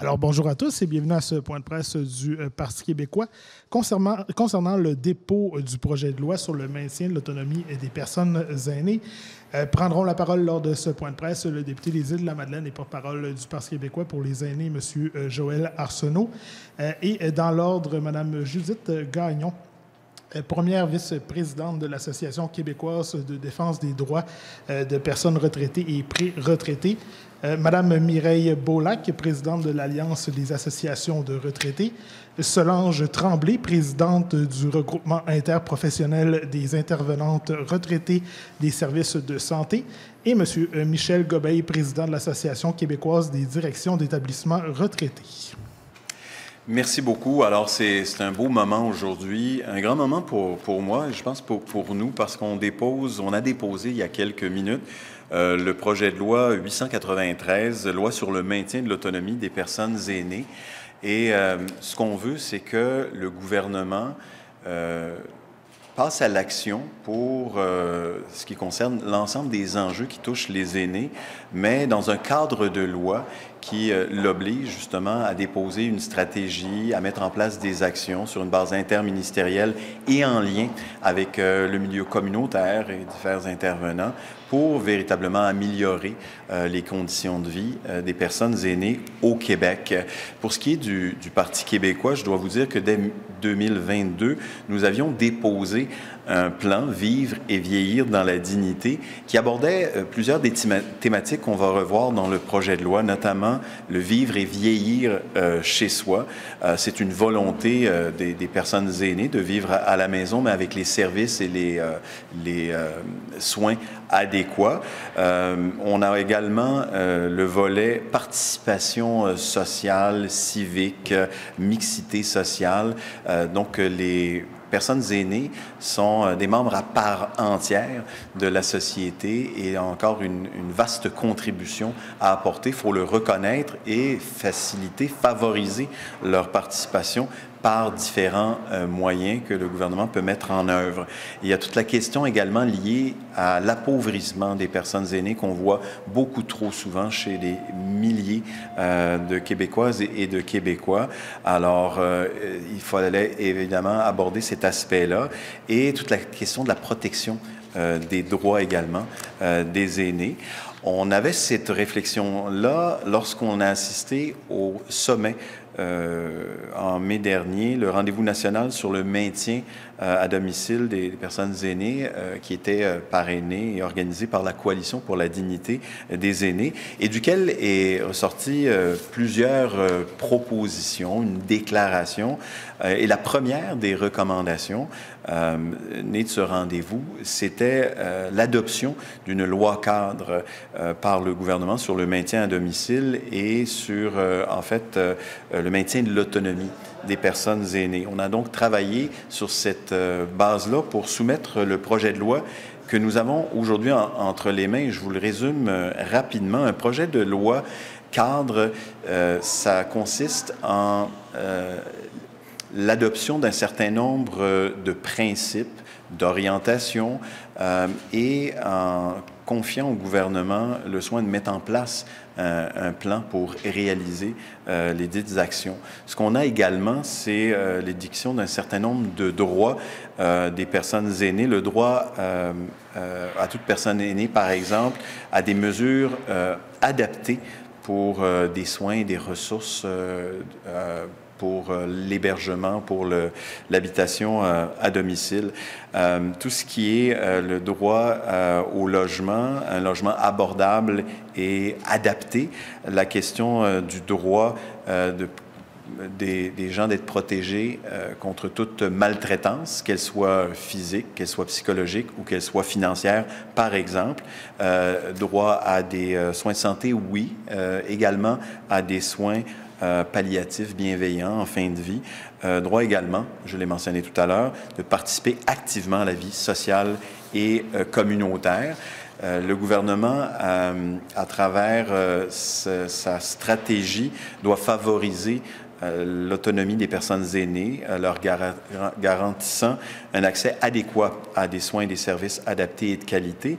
Alors, bonjour à tous et bienvenue à ce point de presse du Parti québécois concernant le dépôt du projet de loi sur le maintien de l'autonomie des personnes aînées. Prendront la parole lors de ce point de presse le député des Îles-de-la-Madeleine et porte-parole du Parti québécois pour les aînés, M. Joël Arsenault, et dans l'ordre, Mme Judith Gagnon, première vice-présidente de l'Association québécoise de défense des droits de personnes retraitées et pré-retraitées, Madame Mireille Beaulac, présidente de l'Alliance des associations de retraités, Solange Tremblay, présidente du regroupement interprofessionnel des intervenantes retraitées des services de santé, et M. Michel Gobeil, président de l'Association québécoise des directions d'établissements retraités. Merci beaucoup. Alors, c'est un beau moment aujourd'hui, un grand moment pour moi, et je pense pour nous, parce on a déposé il y a quelques minutes le projet de loi 893, loi sur le maintien de l'autonomie des personnes aînées. Et ce qu'on veut, c'est que le gouvernement passe à l'action pour ce qui concerne l'ensemble des enjeux qui touchent les aînés, mais dans un cadre de loi qui l'oblige justement à déposer une stratégie, à mettre en place des actions sur une base interministérielle et en lien avec le milieu communautaire et divers intervenants pour véritablement améliorer les conditions de vie des personnes aînées au Québec. Pour ce qui est du Parti québécois, je dois vous dire que dès 2022, nous avions déposé un plan Vivre et vieillir dans la dignité qui abordait plusieurs des thématiques qu'on va revoir dans le projet de loi, notamment le vivre et vieillir chez soi. C'est une volonté des personnes aînées de vivre à la maison, mais avec les services et les soins adéquats. On a également le volet participation sociale, civique, mixité sociale. Donc, les personnes aînées sont des membres à part entière de la société et encore une vaste contribution à apporter. Il faut le reconnaître et faciliter, favoriser leur participation par différents moyens que le gouvernement peut mettre en œuvre. Il y a toute la question également liée à l'appauvrissement des personnes aînées qu'on voit beaucoup trop souvent chez les milliers de Québécoises et de Québécois. Alors, il fallait évidemment aborder cet aspect-là et toute la question de la protection des droits également des aînés. On avait cette réflexion-là lorsqu'on a assisté au sommet en mai dernier, le rendez-vous national sur le maintien à domicile des personnes aînées qui était parrainé et organisé par la Coalition pour la dignité des aînés et duquel est ressorti plusieurs propositions, une déclaration. Et la première des recommandations née de ce rendez-vous, c'était l'adoption d'une loi cadre par le gouvernement sur le maintien à domicile et sur, en fait, le maintien de l'autonomie des personnes aînées. On a donc travaillé sur cette base-là pour soumettre le projet de loi que nous avons aujourd'hui entre les mains. Je vous le résume rapidement. Un projet de loi cadre, ça consiste en l'adoption d'un certain nombre de principes, d'orientation et en confiant au gouvernement le soin de mettre en place un plan pour réaliser les dites actions. Ce qu'on a également, c'est l'édiction d'un certain nombre de droits des personnes aînées. Le droit à toute personne aînée, par exemple, à des mesures adaptées pour des soins et des ressources pour l'hébergement, pour l'habitation à domicile. Tout ce qui est le droit au logement, un logement abordable et adapté, la question du droit des gens d'être protégés contre toute maltraitance, qu'elle soit physique, qu'elle soit psychologique ou qu'elle soit financière, par exemple. Droit à des soins de santé, oui. Également à des soins palliatifs bienveillants en fin de vie. Droit également, je l'ai mentionné tout à l'heure, de participer activement à la vie sociale et communautaire. Le gouvernement, à travers sa stratégie, doit favoriser l'autonomie des personnes aînées, leur garantissant un accès adéquat à des soins et des services adaptés et de qualité.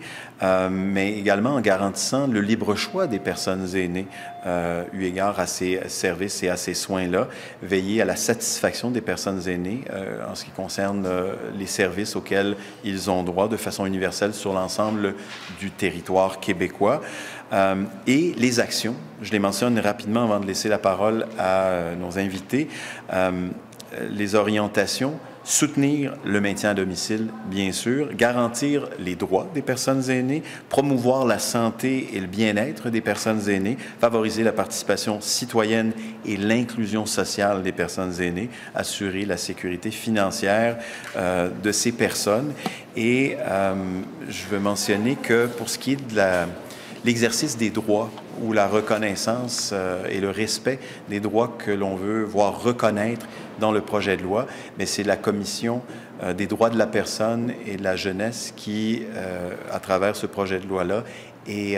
mais également en garantissant le libre choix des personnes aînées, eu égard à ces services et à ces soins-là, veiller à la satisfaction des personnes aînées en ce qui concerne les services auxquels ils ont droit de façon universelle sur l'ensemble du territoire québécois. Et les actions, je les mentionne rapidement avant de laisser la parole à nos invités, les orientations, soutenir le maintien à domicile, bien sûr, garantir les droits des personnes aînées, promouvoir la santé et le bien-être des personnes aînées, favoriser la participation citoyenne et l'inclusion sociale des personnes aînées, assurer la sécurité financière de ces personnes. Et je veux mentionner que pour ce qui est de l'exercice des droits ou la reconnaissance et le respect des droits que l'on veut voir reconnaître dans le projet de loi, mais c'est la Commission des droits de la personne et de la jeunesse qui, à travers ce projet de loi-là, est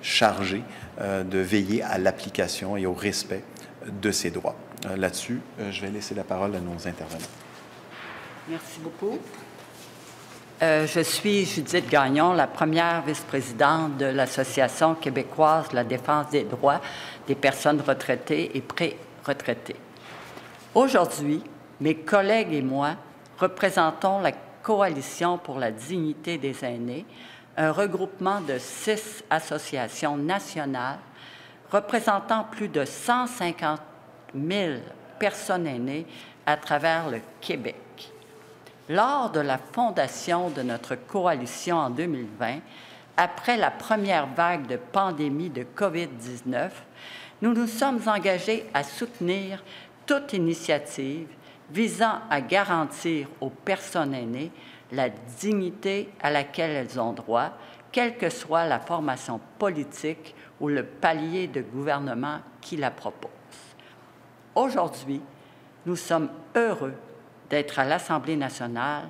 chargée de veiller à l'application et au respect de ces droits. Là-dessus, je vais laisser la parole à nos intervenants. Merci beaucoup. Je suis Judith Gagnon, la première vice-présidente de l'Association québécoise de la défense des droits des personnes retraitées et pré-retraitées. Aujourd'hui, mes collègues et moi représentons la Coalition pour la dignité des aînés, un regroupement de 6 associations nationales représentant plus de 150 000 personnes aînées à travers le Québec. Lors de la fondation de notre coalition en 2020, après la première vague de pandémie de COVID-19, nous nous sommes engagés à soutenir toute initiative visant à garantir aux personnes aînées la dignité à laquelle elles ont droit, quelle que soit la formation politique ou le palier de gouvernement qui la propose. Aujourd'hui, nous sommes heureux d'être à l'Assemblée nationale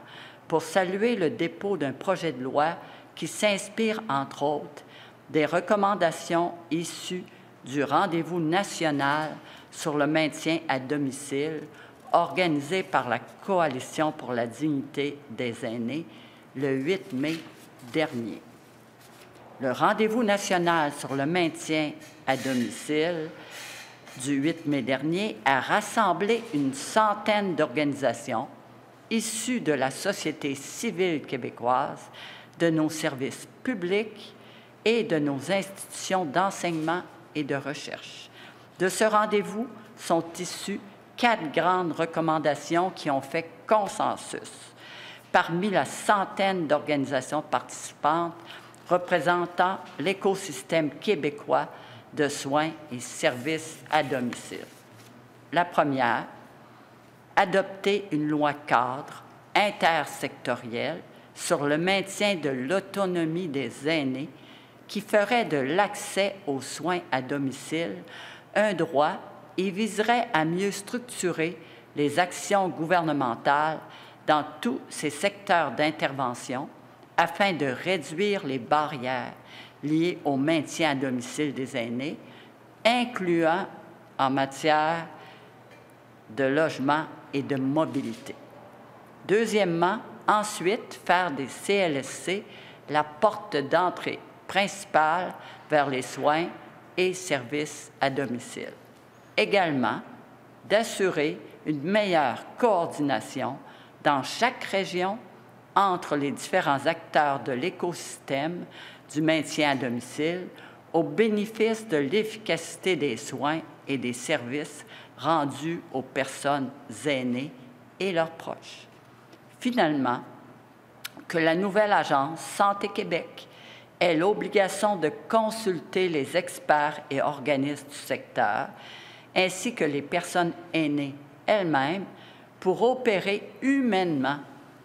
pour saluer le dépôt d'un projet de loi qui s'inspire, entre autres, des recommandations issues du rendez-vous national sur le maintien à domicile organisé par la Coalition pour la dignité des aînés le 8 mai dernier. Le rendez-vous national sur le maintien à domicile du 8 mai dernier a rassemblé une centaine d'organisations issues de la société civile québécoise, de nos services publics et de nos institutions d'enseignement et de recherche. De ce rendez-vous sont issues 4 grandes recommandations qui ont fait consensus. Parmi la centaine d'organisations participantes représentant l'écosystème québécois de soins et services à domicile. La première, adopter une loi cadre intersectorielle sur le maintien de l'autonomie des aînés qui ferait de l'accès aux soins à domicile un droit et viserait à mieux structurer les actions gouvernementales dans tous ces secteurs d'intervention afin de réduire les barrières liées au maintien à domicile des aînés, incluant en matière de logement et de mobilité. Deuxièmement, ensuite, faire des CLSC la porte d'entrée principale vers les soins et services à domicile. Également, d'assurer une meilleure coordination dans chaque région entre les différents acteurs de l'écosystème du maintien à domicile au bénéfice de l'efficacité des soins et des services rendus aux personnes aînées et leurs proches. Finalement, que la nouvelle agence Santé Québec ait l'obligation de consulter les experts et organismes du secteur, ainsi que les personnes aînées elles-mêmes, pour opérer humainement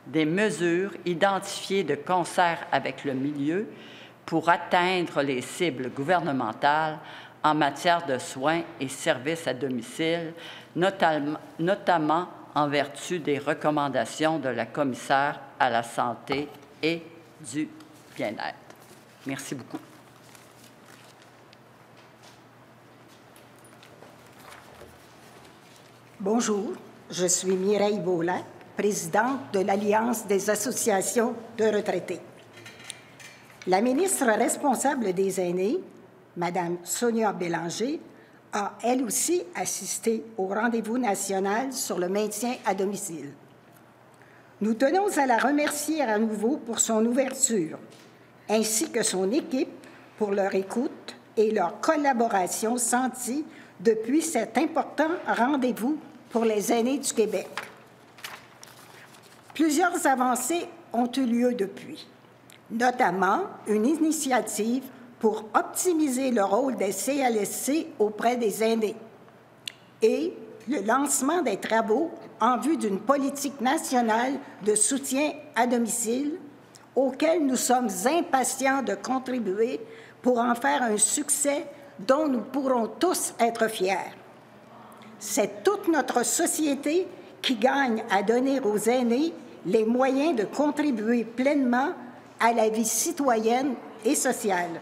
des mesures identifiées de concert avec le milieu pour atteindre les cibles gouvernementales en matière de soins et services à domicile, notamment en vertu des recommandations de la commissaire à la santé et du bien-être. Merci beaucoup. Bonjour, je suis Mireille Beaulac, présidente de l'Alliance des associations de retraités. La ministre responsable des aînés, Mme Sonia Bélanger, a elle aussi assisté au rendez-vous national sur le maintien à domicile. Nous tenons à la remercier à nouveau pour son ouverture, ainsi que son équipe pour leur écoute et leur collaboration sentie depuis cet important rendez-vous pour les aînés du Québec. Plusieurs avancées ont eu lieu depuis, notamment une initiative pour optimiser le rôle des CLSC auprès des aînés et le lancement des travaux en vue d'une politique nationale de soutien à domicile auquel nous sommes impatients de contribuer pour en faire un succès dont nous pourrons tous être fiers. C'est toute notre société qui gagne à donner aux aînés les moyens de contribuer pleinement à la vie citoyenne et sociale.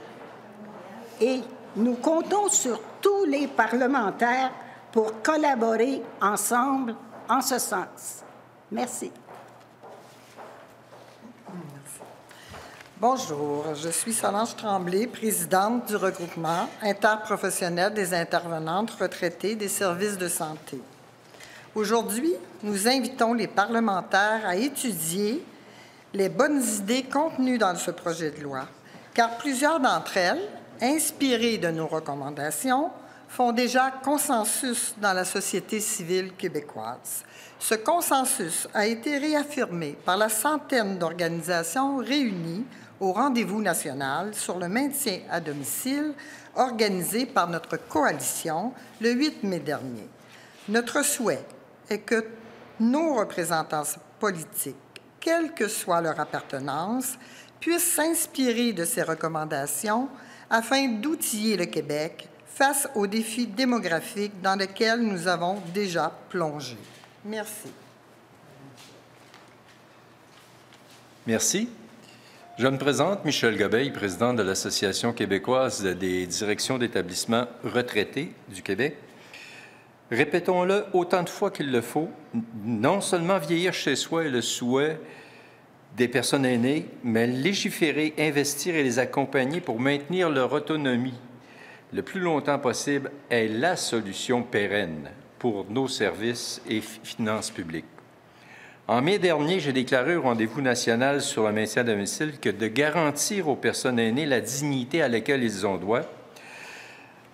Et nous comptons sur tous les parlementaires pour collaborer ensemble en ce sens. Merci. Bonjour, je suis Solange Tremblay, présidente du regroupement interprofessionnel des intervenantes retraitées des services de santé. Aujourd'hui, nous invitons les parlementaires à étudier les bonnes idées contenues dans ce projet de loi, car plusieurs d'entre elles, inspirées de nos recommandations, font déjà consensus dans la société civile québécoise. Ce consensus a été réaffirmé par la centaine d'organisations réunies au rendez-vous national sur le maintien à domicile organisé par notre coalition le 8 mai dernier. Notre souhait est que nos représentants politiques, quelle que soit leur appartenance, puissent s'inspirer de ces recommandations afin d'outiller le Québec face aux défis démographiques dans lesquels nous avons déjà plongé. Merci. Merci. Je me présente, Michel Gobeil, président de l'Association québécoise des directions d'établissements retraités du Québec. Répétons-le autant de fois qu'il le faut, non seulement vieillir chez soi est le souhait des personnes aînées, mais légiférer, investir et les accompagner pour maintenir leur autonomie le plus longtemps possible est la solution pérenne pour nos services et finances publiques. En mai dernier, j'ai déclaré au rendez-vous national sur le maintien à domicile que de garantir aux personnes aînées la dignité à laquelle ils ont droit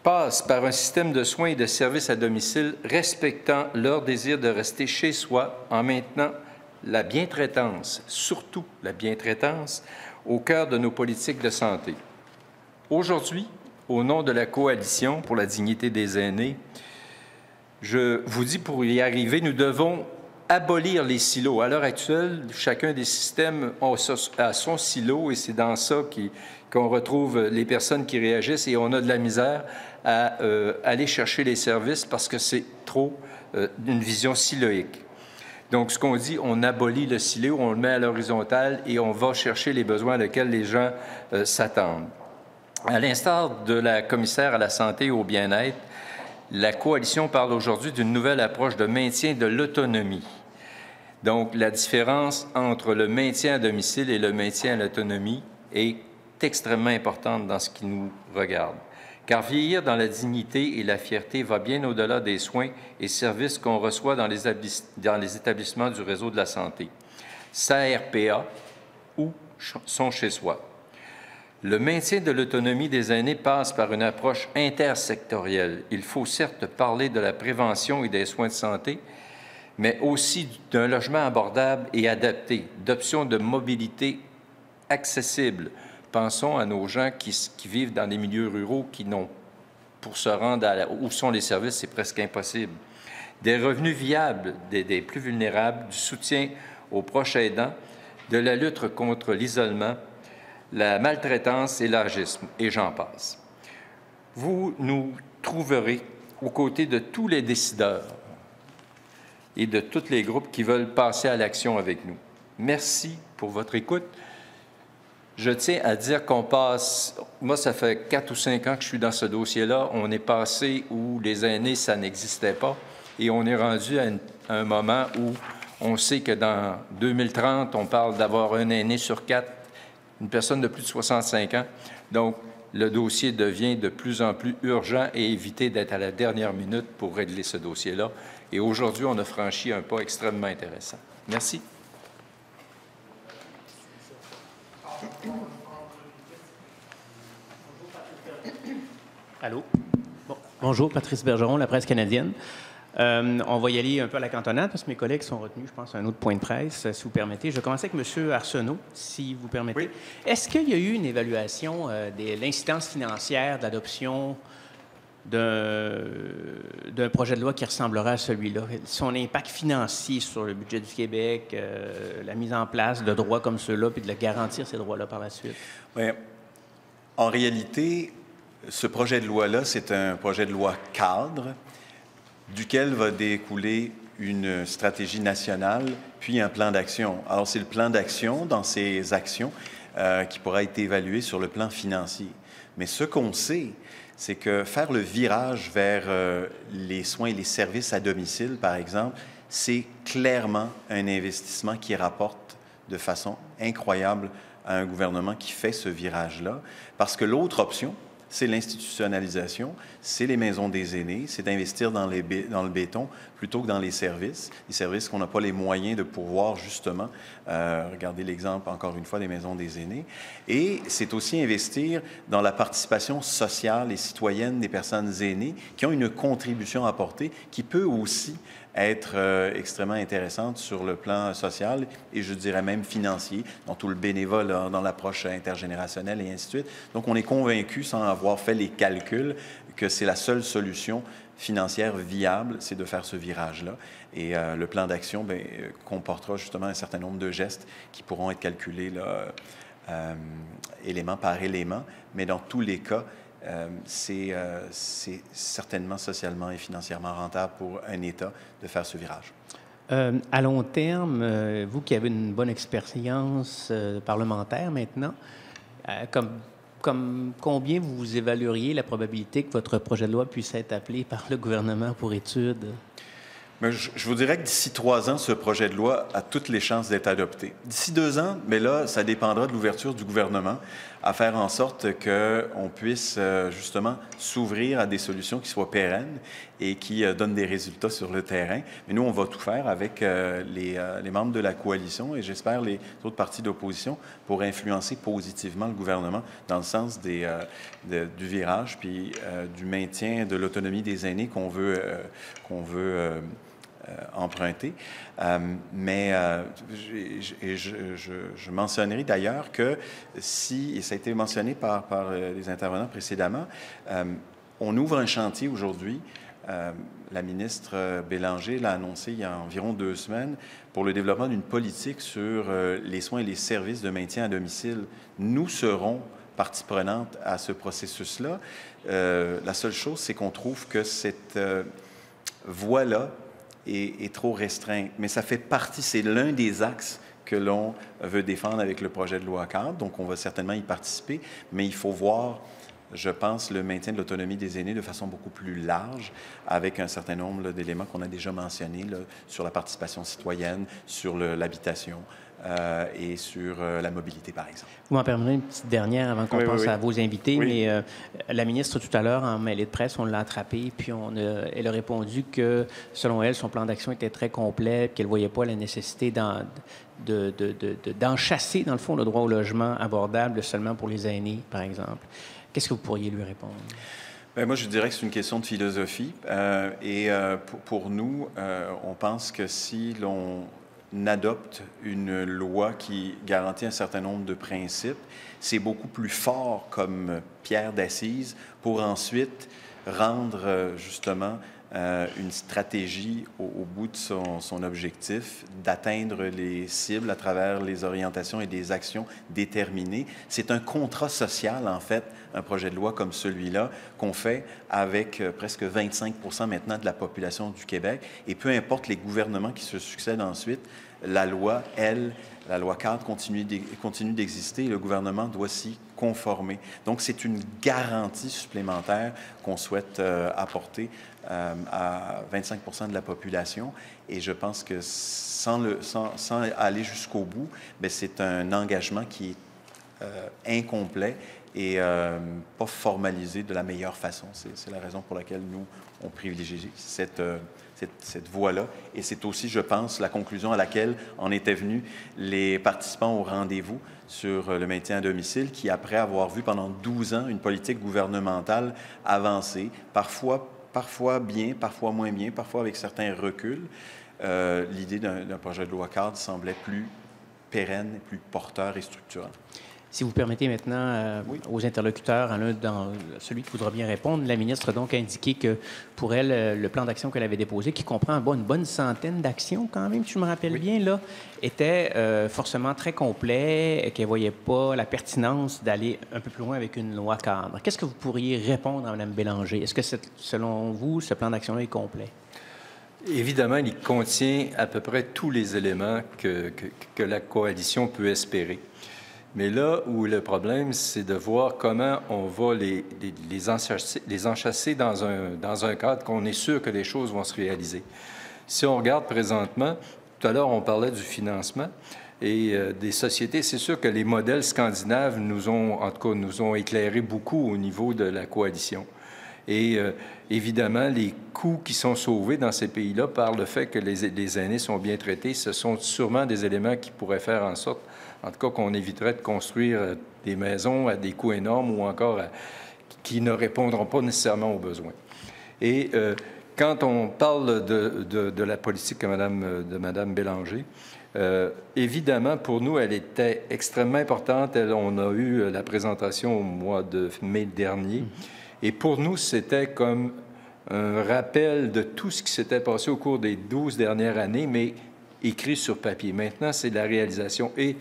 passe par un système de soins et de services à domicile respectant leur désir de rester chez soi en maintenant la bientraitance, surtout la bientraitance, au cœur de nos politiques de santé. Aujourd'hui, au nom de la Coalition pour la dignité des aînés, je vous dis, pour y arriver, nous devons abolir les silos. À l'heure actuelle, chacun des systèmes a son silo et c'est dans ça qu'on retrouve les personnes qui réagissent et on a de la misère à aller chercher les services parce que c'est trop une vision siloïque. Donc, ce qu'on dit, on abolit le silo, on le met à l'horizontale et on va chercher les besoins auxquels les gens s'attendent. À l'instar de la commissaire à la santé et au bien-être, la Coalition parle aujourd'hui d'une nouvelle approche de maintien de l'autonomie. Donc, la différence entre le maintien à domicile et le maintien à l'autonomie est extrêmement importante dans ce qui nous regarde. Car vieillir dans la dignité et la fierté va bien au-delà des soins et services qu'on reçoit dans les établissements du réseau de la santé, SARPA ou sont chez soi. Le maintien de l'autonomie des aînés passe par une approche intersectorielle. Il faut certes parler de la prévention et des soins de santé, mais aussi d'un logement abordable et adapté, d'options de mobilité accessibles. Pensons à nos gens qui vivent dans des milieux ruraux qui n'ont, pour se rendre où sont les services, c'est presque impossible. Des revenus viables des plus vulnérables, du soutien aux proches aidants, de la lutte contre l'isolement, la maltraitance et l'agisme, et j'en passe. Vous nous trouverez aux côtés de tous les décideurs et de tous les groupes qui veulent passer à l'action avec nous. Merci pour votre écoute. Je tiens à dire qu'on passe... Moi, ça fait 4 ou 5 ans que je suis dans ce dossier-là. On est passé où les aînés, ça n'existait pas. Et on est rendu à un moment où on sait que dans 2030, on parle d'avoir un aîné sur 4 une personne de plus de 65 ans. Donc, le dossier devient de plus en plus urgent et éviter d'être à la dernière minute pour régler ce dossier-là. Et aujourd'hui, on a franchi un pas extrêmement intéressant. Merci. Allô? Bon. Bonjour, Patrice Bergeron, La Presse canadienne. On va y aller un peu à la cantonade parce que mes collègues sont retenus, je pense, à un autre point de presse, si vous permettez. Je vais commencer avec M. Arsenault, si vous permettez. Oui. Est-ce qu'il y a eu une évaluation de l'incidence financière de l'adoption d'un projet de loi qui ressemblerait à celui-là? Son impact financier sur le budget du Québec, la mise en place de droits comme ceux-là, puis de garantir ces droits-là par la suite? Oui. En réalité, ce projet de loi-là, c'est un projet de loi cadre duquel va découler une stratégie nationale, puis un plan d'action. Alors, c'est le plan d'action dans ces actions qui pourra être évalué sur le plan financier. Mais ce qu'on sait, c'est que faire le virage vers les soins et les services à domicile, par exemple, c'est clairement un investissement qui rapporte de façon incroyable à un gouvernement qui fait ce virage-là, parce que l'autre option, c'est l'institutionnalisation, c'est les maisons des aînés, c'est d'investir dans le béton plutôt que dans les services qu'on n'a pas les moyens de pouvoir justement, regardez l'exemple encore une fois des maisons des aînés, et c'est aussi investir dans la participation sociale et citoyenne des personnes aînées qui ont une contribution à apporter qui peut aussi être extrêmement intéressante sur le plan social et je dirais même financier, dans tout le bénévole, dans l'approche intergénérationnelle et ainsi de suite. Donc, on est convaincu, sans avoir fait les calculs, que c'est la seule solution financière viable, c'est de faire ce virage-là. Et le plan d'action comportera justement un certain nombre de gestes qui pourront être calculés là, élément par élément, mais dans tous les cas, c'est certainement socialement et financièrement rentable pour un État de faire ce virage. À long terme, vous qui avez une bonne expérience parlementaire maintenant, comme combien vous évalueriez la probabilité que votre projet de loi puisse être appelé par le gouvernement pour étude? Mais je vous dirais que d'ici 3 ans, ce projet de loi a toutes les chances d'être adopté. D'ici 2 ans, mais là, ça dépendra de l'ouverture du gouvernement à faire en sorte qu'on puisse justement s'ouvrir à des solutions qui soient pérennes et qui donnent des résultats sur le terrain. Mais nous, on va tout faire avec les membres de la coalition et j'espère les autres partis d'opposition pour influencer positivement le gouvernement dans le sens du virage puis du maintien de l'autonomie des aînés qu'on veut emprunté. Je mentionnerai d'ailleurs que si, et ça a été mentionné par les intervenants précédemment, on ouvre un chantier aujourd'hui. La ministre Bélanger l'a annoncé il y a environ 2 semaines pour le développement d'une politique sur les soins et les services de maintien à domicile. Nous serons partie prenante à ce processus-là. La seule chose, c'est qu'on trouve que cette voie-là est trop restreinte. Mais ça fait partie, c'est l'un des axes que l'on veut défendre avec le projet de loi cadre. Donc, on va certainement y participer, mais il faut voir, je pense, le maintien de l'autonomie des aînés de façon beaucoup plus large, avec un certain nombre d'éléments qu'on a déjà mentionnés là, sur la participation citoyenne, sur l'habitation et sur la mobilité, par exemple. Vous m'en permettez une petite dernière avant qu'on passe à vos invités, mais la ministre, tout à l'heure, en mêlée de presse, on l'a attrapée, puis elle a répondu que, selon elle, son plan d'action était très complet, qu'elle ne voyait pas la nécessité d'enchasser, dans le fond, le droit au logement abordable seulement pour les aînés, par exemple. Qu'est-ce que vous pourriez lui répondre? Bien, moi, je dirais que c'est une question de philosophie. Pour nous, on pense que si l'on adopte une loi qui garantit un certain nombre de principes, c'est beaucoup plus fort comme pierre d'assise pour ensuite rendre justement une stratégie au bout de son objectif, d'atteindre les cibles à travers les orientations et des actions déterminées. C'est un contrat social, en fait, un projet de loi comme celui-là, qu'on fait avec presque 25% maintenant de la population du Québec. Et peu importe les gouvernements qui se succèdent ensuite, la loi, la loi cadre continue d'exister et le gouvernement doit s'y conformer. Donc, c'est une garantie supplémentaire qu'on souhaite apporter à 25% de la population. Et je pense que sans aller jusqu'au bout, bien, c'est un engagement qui est incomplet et pas formalisé de la meilleure façon. C'est la raison pour laquelle nous, on privilégie cette voie-là. Et c'est aussi, je pense, la conclusion à laquelle en étaient venus les participants au rendez-vous sur le maintien à domicile, qui, après avoir vu pendant 12 ans une politique gouvernementale avancer, parfois bien, parfois moins bien, parfois avec certains reculs, l'idée d'un projet de loi cadre semblait plus pérenne, plus porteur et structurant. Si vous permettez maintenant aux interlocuteurs, celui qui voudra bien répondre, la ministre a donc indiqué que pour elle, le plan d'action qu'elle avait déposé, qui comprend une bonne centaine d'actions quand même, si je me rappelle bien, là, était forcément très complet et qu'elle ne voyait pas la pertinence d'aller un peu plus loin avec une loi cadre. Qu'est-ce que vous pourriez répondre à Mme Bélanger? Est-ce que, selon vous, ce plan d'action-là est complet? Évidemment, il contient à peu près tous les éléments que la coalition peut espérer. Mais là où le problème, c'est de voir comment on va les enchasser dans un cadre qu'on est sûr que les choses vont se réaliser. Si on regarde présentement, tout à l'heure, on parlait du financement et des sociétés. C'est sûr que les modèles scandinaves nous ont éclairé beaucoup au niveau de la coalition. Et évidemment, les coûts qui sont sauvés dans ces pays-là par le fait que les aînés sont bien traités, ce sont sûrement des éléments qui pourraient faire en sorte, en tout cas, qu'on éviterait de construire des maisons à des coûts énormes ou encore qui ne répondront pas nécessairement aux besoins. Et quand on parle de la politique de Mme Bélanger, évidemment, pour nous, elle était extrêmement importante. On a eu la présentation au mois de mai dernier. Et pour nous, c'était comme un rappel de tout ce qui s'était passé au cours des 12 dernières années, mais écrit sur papier. Maintenant, c'est la réalisation. Et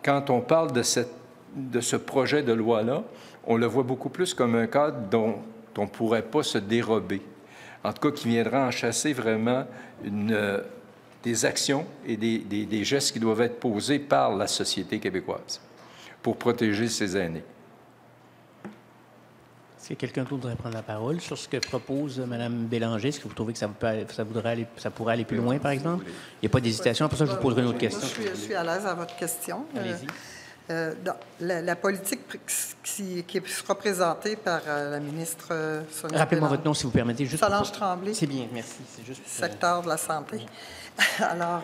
quand on parle de ce projet de loi-là, on le voit beaucoup plus comme un cadre dont on ne pourrait pas se dérober. En tout cas, qui viendra enchasser vraiment des actions et des gestes qui doivent être posés par la société québécoise pour protéger ses aînés. Est-ce que quelqu'un d'autre voudrait prendre la parole sur ce que propose Mme Bélanger? Est-ce que vous trouvez que ça pourrait aller plus loin, par exemple? Il n'y a pas d'hésitation. Pour ça, je vous poserai une autre question. Je suis à l'aise à votre question. Allez-y. La politique qui sera présentée par la ministre Sonia Rappelez-moi Bélanger. votre nom, si vous permettez. Juste Solange Tremblay. C'est bien, merci. C'est juste secteur de la santé. Alors,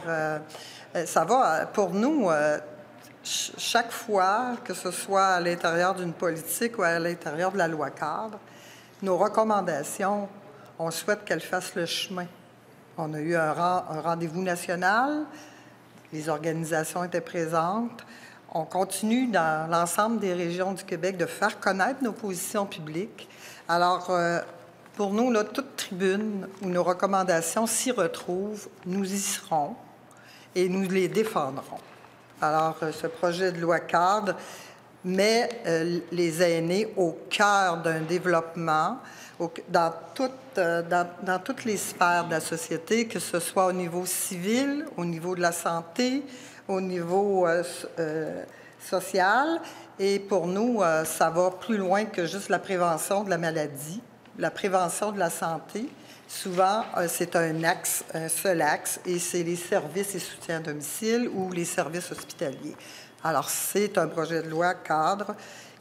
ça va. Pour nous, chaque fois, que ce soit à l'intérieur d'une politique ou à l'intérieur de la loi cadre, nos recommandations, on souhaite qu'elles fassent le chemin. On a eu un rendez-vous national, les organisations étaient présentes. On continue dans l'ensemble des régions du Québec de faire connaître nos positions publiques. Alors, pour nous, là, toute tribune où nos recommandations s'y retrouvent, nous y serons et nous les défendrons. Alors, ce projet de loi cadre met les aînés au cœur d'un développement dans toutes les sphères de la société, que ce soit au niveau civil, au niveau de la santé, au niveau social. Et pour nous, ça va plus loin que juste la prévention de la maladie, la prévention de la santé. Souvent, c'est un seul axe, et c'est les services et soutiens à domicile ou les services hospitaliers. Alors, c'est un projet de loi cadre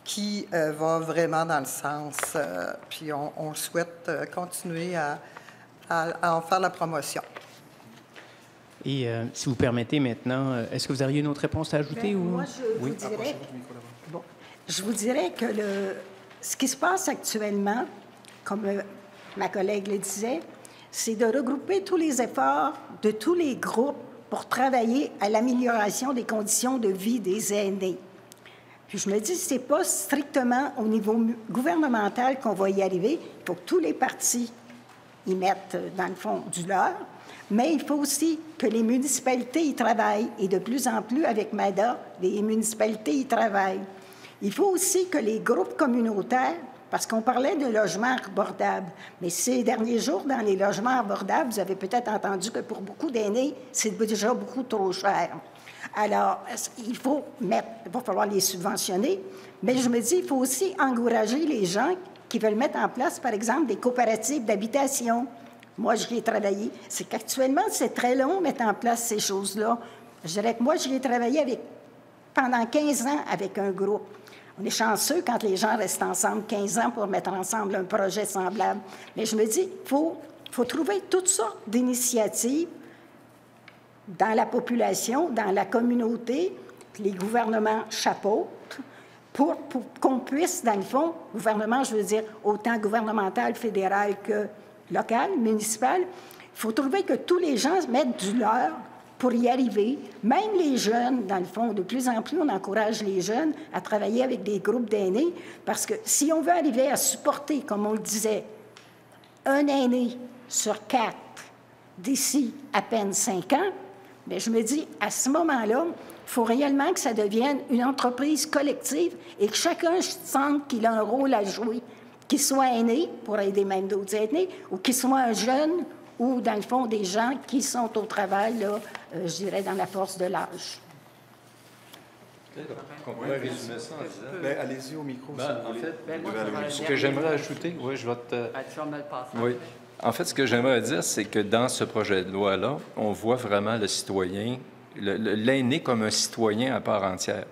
qui va vraiment dans le sens, puis on souhaite continuer à en faire la promotion. Et si vous permettez maintenant, est-ce que vous auriez une autre réponse à ajouter? Moi, je vous dirais que ce qui se passe actuellement, comme ma collègue le disait, c'est de regrouper tous les efforts de tous les groupes pour travailler à l'amélioration des conditions de vie des aînés. Puis je me dis, c'est pas strictement au niveau gouvernemental qu'on va y arriver. Il faut que tous les partis y mettent, dans le fond, du leur. Mais il faut aussi que les municipalités y travaillent. Et de plus en plus, avec MADA, les municipalités y travaillent. Il faut aussi que les groupes communautaires, parce qu'on parlait de logements abordables, mais ces derniers jours, dans les logements abordables, vous avez peut-être entendu que pour beaucoup d'aînés, c'est déjà beaucoup trop cher. Alors, il va falloir les subventionner, mais je me dis, il faut aussi encourager les gens qui veulent mettre en place, par exemple, des coopératives d'habitation. Moi, j'y ai travaillé. C'est qu'actuellement, c'est très long de mettre en place ces choses-là. Je dirais que moi, j'y ai travaillé avec pendant 15 ans avec un groupe. On est chanceux quand les gens restent ensemble 15 ans pour mettre ensemble un projet semblable. Mais je me dis, il faut trouver toutes sortes d'initiatives dans la population, dans la communauté, que les gouvernements chapeautent, pour qu'on puisse, dans le fond, gouvernement, je veux dire, autant gouvernemental, fédéral que local, municipal, il faut trouver que tous les gens mettent du leur pour y arriver. Même les jeunes, dans le fond, de plus en plus, on encourage les jeunes à travailler avec des groupes d'aînés, parce que si on veut arriver à supporter, comme on le disait, un aîné sur 4 d'ici à peine 5 ans, bien, je me dis, à ce moment-là, il faut réellement que ça devienne une entreprise collective et que chacun sente qu'il a un rôle à jouer, qu'il soit aîné, pour aider même d'autres aînés, ou qu'il soit un jeune, ou, dans le fond, des gens qui sont au travail, là, je dirais, dans la force de l'âge. On pourrait résumer ça en disant... Bien, allez-y au micro. En fait, ce que j'aimerais ajouter, oui, je vais te... Tu vas me le passer. Oui. En fait, ce que j'aimerais dire, c'est que dans ce projet de loi-là, on voit vraiment le citoyen, l'aîné comme un citoyen à part entière.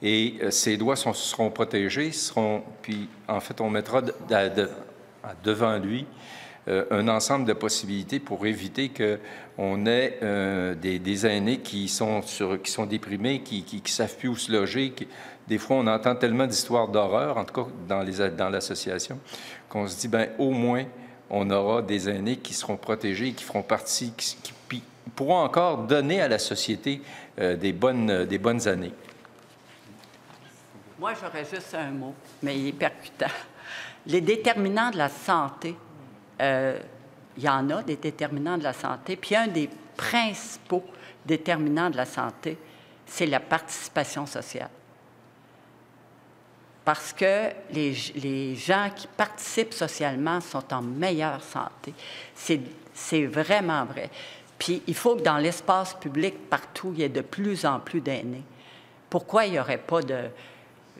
Et ses droits seront protégés, puis en fait, on mettra devant lui un ensemble de possibilités pour éviter qu'on ait des aînés qui sont déprimés, qui ne savent plus où se loger. Des fois, on entend tellement d'histoires d'horreur, en tout cas dans l'association, qu'on se dit, bien, au moins, on aura des aînés qui seront protégés, qui feront partie, qui pourront encore donner à la société des bonnes années. Moi, j'aurais juste un mot, mais il est percutant. Les déterminants de la santé, il y en a des déterminants de la santé, puis un des principaux déterminants de la santé, c'est la participation sociale. Parce que les gens qui participent socialement sont en meilleure santé. C'est vraiment vrai. Puis il faut que dans l'espace public, partout, il y ait de plus en plus d'aînés. Pourquoi il n'y aurait pas de...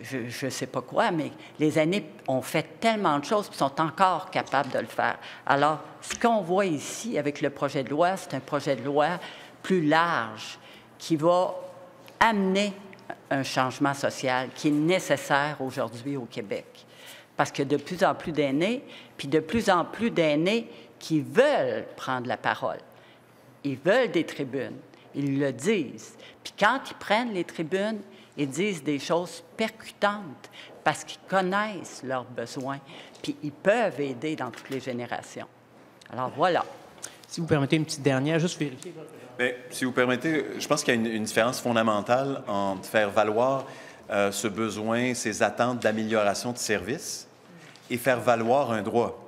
Je ne sais pas quoi, mais les aînés ont fait tellement de choses et sont encore capables de le faire. Alors, ce qu'on voit ici avec le projet de loi, c'est un projet de loi plus large qui va amener un changement social qui est nécessaire aujourd'hui au Québec. Parce que de plus en plus d'aînés, puis de plus en plus d'aînés qui veulent prendre la parole. Ils veulent des tribunes. Ils le disent. Puis quand ils prennent les tribunes, ils disent des choses percutantes parce qu'ils connaissent leurs besoins, puis ils peuvent aider dans toutes les générations. Alors, voilà. Si vous permettez une petite dernière, juste vérifier. Bien, si vous permettez, je pense qu'il y a une différence fondamentale entre faire valoir ce besoin, ces attentes d'amélioration de services et faire valoir un droit.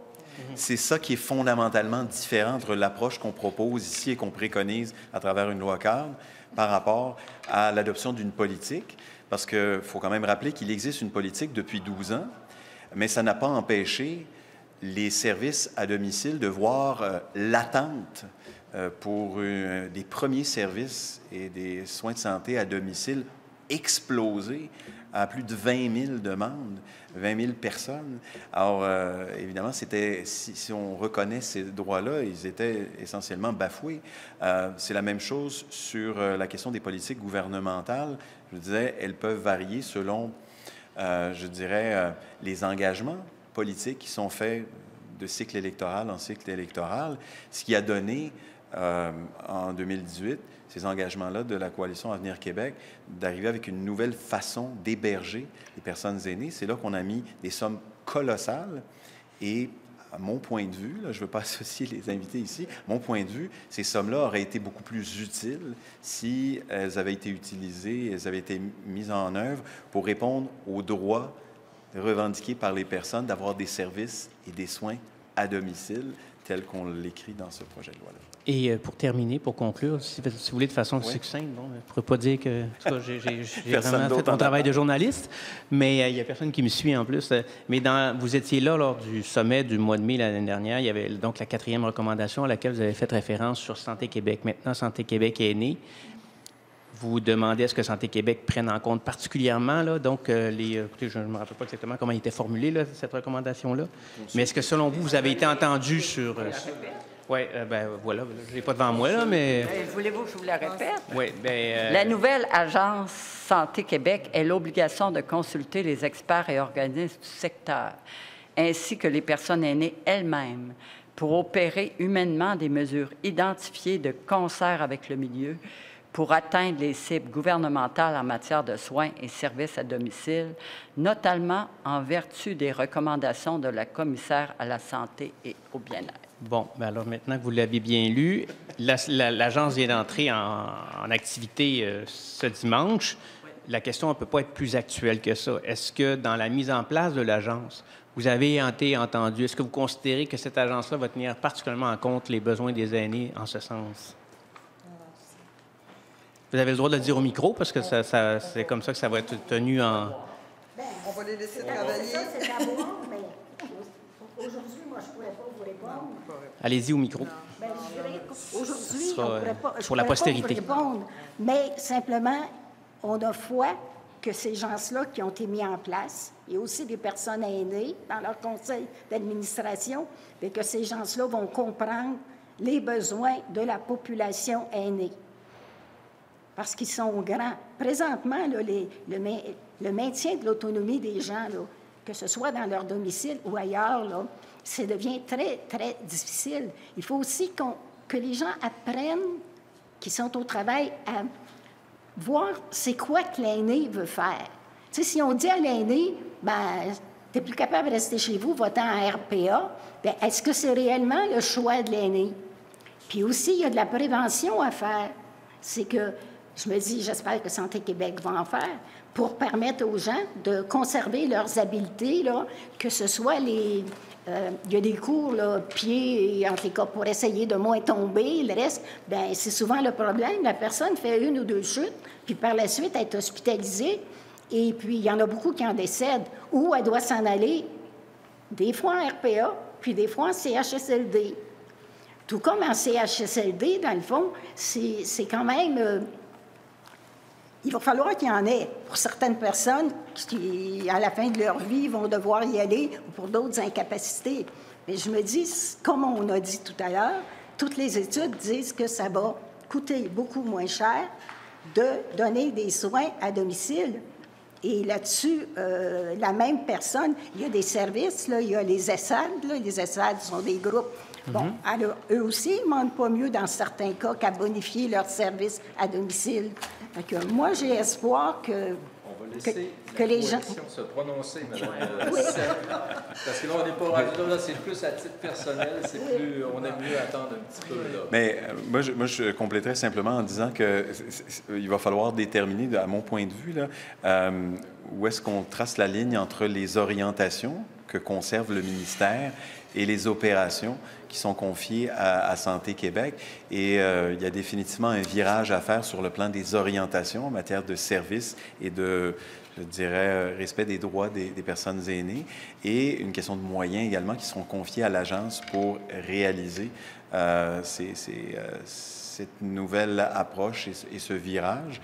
C'est ça qui est fondamentalement différent entre l'approche qu'on propose ici et qu'on préconise à travers une loi cadre par rapport à l'adoption d'une politique, parce qu'il faut quand même rappeler qu'il existe une politique depuis 12 ans, mais ça n'a pas empêché les services à domicile de voir l'attente pour des premiers services et des soins de santé à domicile exploser à plus de 20 000 demandes, 20 000 personnes. Alors, évidemment, si on reconnaît ces droits-là, ils étaient essentiellement bafoués. C'est la même chose sur la question des politiques gouvernementales. Je disais, elles peuvent varier selon, je dirais, les engagements politiques qui sont faits de cycle électoral en cycle électoral, ce qui a donné, en 2018, ces engagements-là de la Coalition Avenir Québec, d'arriver avec une nouvelle façon d'héberger les personnes aînées. C'est là qu'on a mis des sommes colossales. Et à mon point de vue, là, je ne veux pas associer les invités ici, mon point de vue, ces sommes-là auraient été beaucoup plus utiles si elles avaient été utilisées, elles avaient été mises en œuvre pour répondre aux droits revendiqués par les personnes d'avoir des services et des soins à domicile, tel qu'on l'écrit dans ce projet de loi-là. Et pour terminer, pour conclure, si vous voulez de façon succincte, bon, je ne pourrais pas dire que j'ai vraiment fait mon travail de journaliste, mais il n'y a personne qui me suit en plus. Mais vous étiez là lors du sommet du mois de mai l'année dernière. Il y avait donc la 4e recommandation à laquelle vous avez fait référence sur Santé Québec. Maintenant, Santé Québec est née. Vous demandez à ce que Santé Québec prenne en compte particulièrement, là, donc, écoutez, je ne me rappelle pas exactement comment il était formulé, là, cette recommandation-là, mais est-ce que, selon vous, vous avez été entendu sur... Oui, ben voilà, je l'ai pas devant moi, là, mais... Voulez-vous que je vous la répète? Oui, bien... La nouvelle Agence Santé Québec a l'obligation de consulter les experts et organismes du secteur, ainsi que les personnes aînées elles-mêmes, pour opérer humainement des mesures identifiées de concert avec le milieu pour atteindre les cibles gouvernementales en matière de soins et services à domicile, notamment en vertu des recommandations de la commissaire à la santé et au bien-être. Bon, bien alors maintenant que vous l'avez bien lu, l'agence vient d'entrer en activité ce dimanche. La question ne peut pas être plus actuelle que ça. Est-ce que dans la mise en place de l'agence, vous avez été entendu? Est-ce que vous considérez que cette agence-là va tenir particulièrement en compte les besoins des aînés en ce sens? Vous avez le droit de le dire au micro, parce que c'est comme ça que ça va être tenu en... On va les laisser travailler. Ça, c'est à voir, mais aujourd'hui, moi, je ne pourrais pas vous répondre. Allez-y au micro. Bien, je dirais qu'aujourd'hui, Ce sera, on ne pourrait pas, pour la postérité. vous répondre, mais simplement, on a foi que ces gens-là qui ont été mis en place, et aussi des personnes aînées dans leur conseil d'administration, et que ces gens-là vont comprendre les besoins de la population aînée. Parce qu'ils sont grands. Présentement, là, le maintien de l'autonomie des gens, là, que ce soit dans leur domicile ou ailleurs, là, ça devient très, très difficile. Il faut aussi que les gens apprennent, qui sont au travail, à voir c'est quoi que l'aîné veut faire. Tu sais, si on dit à l'aîné, ben, tu n'es plus capable de rester chez vous, va-t'en en RPA, bien, est-ce que c'est réellement le choix de l'aîné? Puis aussi, il y a de la prévention à faire. C'est que, je me dis, j'espère que Santé Québec va en faire, pour permettre aux gens de conserver leurs habiletés, là, que ce soit les... il y a des cours, là, pieds, en tout cas, pour essayer de moins tomber. Le reste, bien, c'est souvent le problème. La personne fait 1 ou 2 chutes, puis par la suite, elle est hospitalisée. Et puis, il y en a beaucoup qui en décèdent. Ou elle doit s'en aller, des fois en RPA, puis des fois en CHSLD. Tout comme en CHSLD, dans le fond, c'est quand même... il va falloir qu'il y en ait pour certaines personnes qui, à la fin de leur vie, vont devoir y aller, ou pour d'autres incapacités. Mais je me dis, comme on a dit tout à l'heure, toutes les études disent que ça va coûter beaucoup moins cher de donner des soins à domicile. Et là-dessus, la même personne, il y a des services, là, il y a les ESSAD, là, les ESSAD sont des groupes. Bon, alors, eux aussi, ils ne demandent pas mieux, dans certains cas, qu'à bonifier leurs services à domicile. Donc, moi, j'ai espoir que les gens... se prononcer, Mme parce que là, on n'est pas rendu là, c'est plus à titre personnel, on aime mieux attendre un petit peu. Là. Mais moi, je compléterais simplement en disant qu'il va falloir déterminer, à mon point de vue, là, où est-ce qu'on trace la ligne entre les orientations que conserve le ministère et les opérations qui sont confiées à Santé Québec. Et il y a définitivement un virage à faire sur le plan des orientations en matière de services et de, je dirais, respect des droits des personnes aînées, et une question de moyens également qui seront confiés à l'agence pour réaliser cette nouvelle approche et ce virage.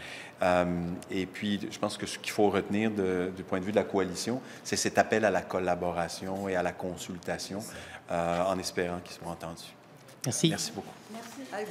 Et puis, je pense que ce qu'il faut retenir du point de vue de la coalition, c'est cet appel à la collaboration et à la consultation, en espérant qu'ils soient entendus. Merci. Merci beaucoup. Merci.